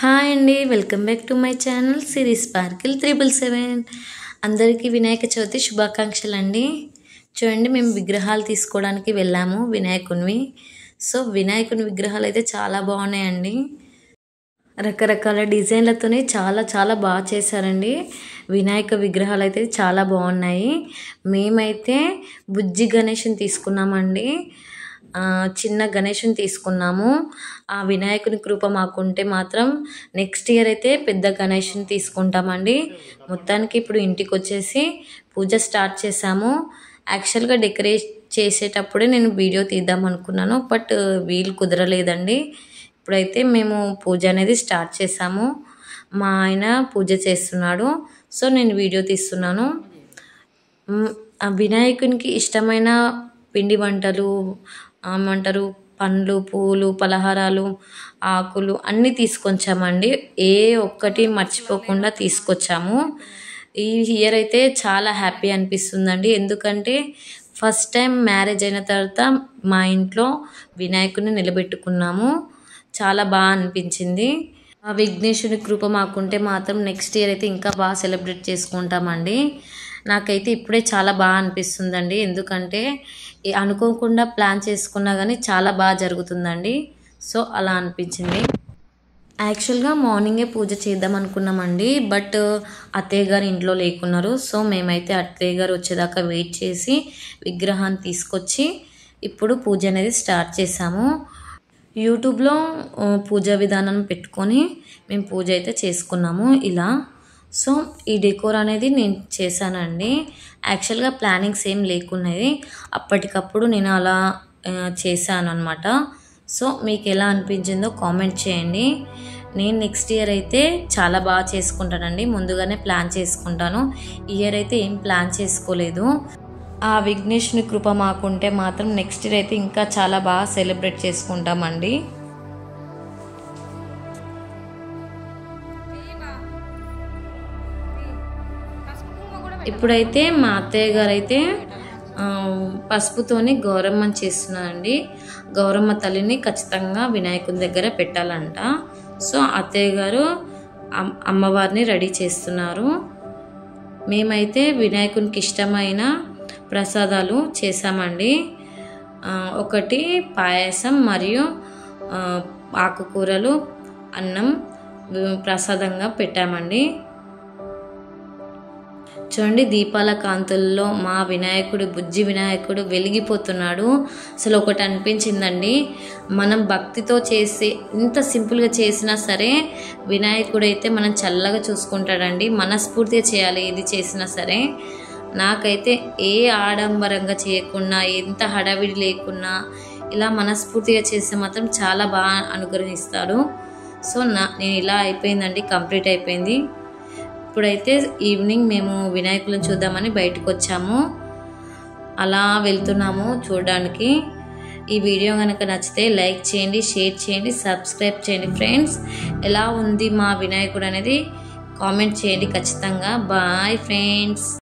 Hi అండి, welcome back to my channel series sparkle 777. అందరికీ వినాయక చవితి శుభాకాంక్షలు అండి. చూడండి, మేము విగ్రహాలు తీసుకోవడానికి వెళ్ళాము వినాయకునివి. సో వినాయకుని విగ్రహాలు అయితే చాలా బాగున్నాయండి. రకరకాల డిజైన్లతోనే చాలా చాలా బాగా చేశారండి. వినాయక విగ్రహాలు అయితే చాలా బాగున్నాయి. మేమైతే బుజ్జి గణేష్ని తీసుకున్నామండి. చిన్న గణేష్ని తీసుకున్నాము. ఆ వినాయకుని కృప మాకుంటే మాత్రం నెక్స్ట్ ఇయర్ అయితే పెద్ద గణేష్ని తీసుకుంటామండి. మొత్తానికి ఇప్పుడు ఇంటికి వచ్చేసి పూజ స్టార్ట్ చేసాము. యాక్చువల్గా డెకరేట్ చేసేటప్పుడే నేను వీడియో తీద్దాం అనుకున్నాను, బట్ వీలు కుదరలేదండి. ఇప్పుడైతే మేము పూజ అనేది స్టార్ట్ చేసాము. మా ఆయన పూజ చేస్తున్నాడు, సో నేను వీడియో తీస్తున్నాను. ఆ వినాయకునికి ఇష్టమైన పిండి వంటలు ఏమంటారు, పండ్లు, పూలు, పలహారాలు, ఆకులు అన్నీ తీసుకొచ్చామండి. ఏ ఒక్కటి మర్చిపోకుండా తీసుకొచ్చాము. ఈ ఇయర్ అయితే చాలా హ్యాపీ అనిపిస్తుందండి. ఎందుకంటే ఫస్ట్ టైం మ్యారేజ్ అయిన తర్వాత మా ఇంట్లో వినాయకుడిని నిలబెట్టుకున్నాము. చాలా బాగా అనిపించింది. ఆ విఘ్నేశ్వరుని కృప మాకుంటే మాత్రం నెక్స్ట్ ఇయర్ అయితే ఇంకా బాగా సెలబ్రేట్ చేసుకుంటామండి. నాకైతే ఇప్పుడే చాలా బాగా అనిపిస్తుందండి. ఎందుకంటే అనుకోకుండా ప్లాన్ చేసుకున్నా కానీ చాలా బాగా జరుగుతుందండి. సో అలా అనిపించింది. యాక్చువల్గా మార్నింగే పూజ చేద్దాం అనుకున్నామండి, బట్ అత్తయ్య గారు ఇంట్లో లేకున్నారు. సో మేమైతే అత్తయ్య గారు వచ్చేదాకా వెయిట్ చేసి విగ్రహాన్ని తీసుకొచ్చి ఇప్పుడు పూజ అనేది స్టార్ట్ చేసాము. యూట్యూబ్లో పూజా విధానం పెట్టుకొని మేము పూజ అయితే చేసుకున్నాము ఇలా. సో ఈ డెకోర్ అనేది నేను చేశానండి. యాక్చువల్గా ప్లానింగ్స్ ఏం లేకున్నది, అప్పటికప్పుడు నేను అలా చేశాను అనమాట. సో మీకు ఎలా అనిపించిందో కామెంట్ చేయండి. నేను నెక్స్ట్ ఇయర్ అయితే చాలా బాగా చేసుకుంటానండి. ముందుగానే ప్లాన్ చేసుకుంటాను. ఈ ఇయర్ అయితే ఏం ప్లాన్ చేసుకోలేదు. ఆ విఘ్నేశ్వరుని కృప మాకుంటే మాత్రం నెక్స్ట్ ఇయర్ అయితే ఇంకా చాలా బాగా సెలబ్రేట్ చేసుకుంటామండి. ఇప్పుడైతే మా అత్తయ్య గారు అయితే పసుపుతోని గౌరమ్మని చేస్తున్నారండి. గౌరమ్మ తల్లిని ఖచ్చితంగా వినాయకుని దగ్గర పెట్టాలంట. సో అత్తయ్య గారు అమ్మవారిని రెడీ చేస్తున్నారు. మేమైతే వినాయకునికి ఇష్టమైన ప్రసాదాలు చేసామండి. ఒకటి పాయసం మరియు ఆకుకూరలు, అన్నం ప్రసాదంగా పెట్టామండి. చూడండి, దీపాల కాంతుల్లో మా వినాయకుడు, బుజ్జి వినాయకుడు వెలిగిపోతున్నాడు. అసలు ఒకటి అనిపించిందండి, మనం భక్తితో చేసి ఇంత సింపుల్గా చేసినా సరే వినాయకుడు అయితే మనం చల్లగా చూసుకుంటాడండి. మనస్ఫూర్తిగా చేయాలి ఏది చేసినా సరే. నాకైతే ఏ ఆడంబరంగా చేయకుండా, ఎంత హడావిడి లేకున్నా ఇలా మనస్ఫూర్తిగా చేస్తే మాత్రం చాలా బాగా అనుగ్రహిస్తాడు. సో నేను ఇలా అయిపోయిందండి, కంప్లీట్ అయిపోయింది. ఇప్పుడైతే ఈవినింగ్ మేము వినాయకులను చూద్దామని బయటకు వచ్చాము. అలా వెళ్తున్నాము చూడడానికి. ఈ వీడియో కనుక నచ్చితే లైక్ చేయండి, షేర్ చేయండి, సబ్స్క్రైబ్ చేయండి ఫ్రెండ్స్. ఎలా ఉంది మా వినాయకుడు అనేది కామెంట్ చేయండి ఖచ్చితంగా. Bye friends.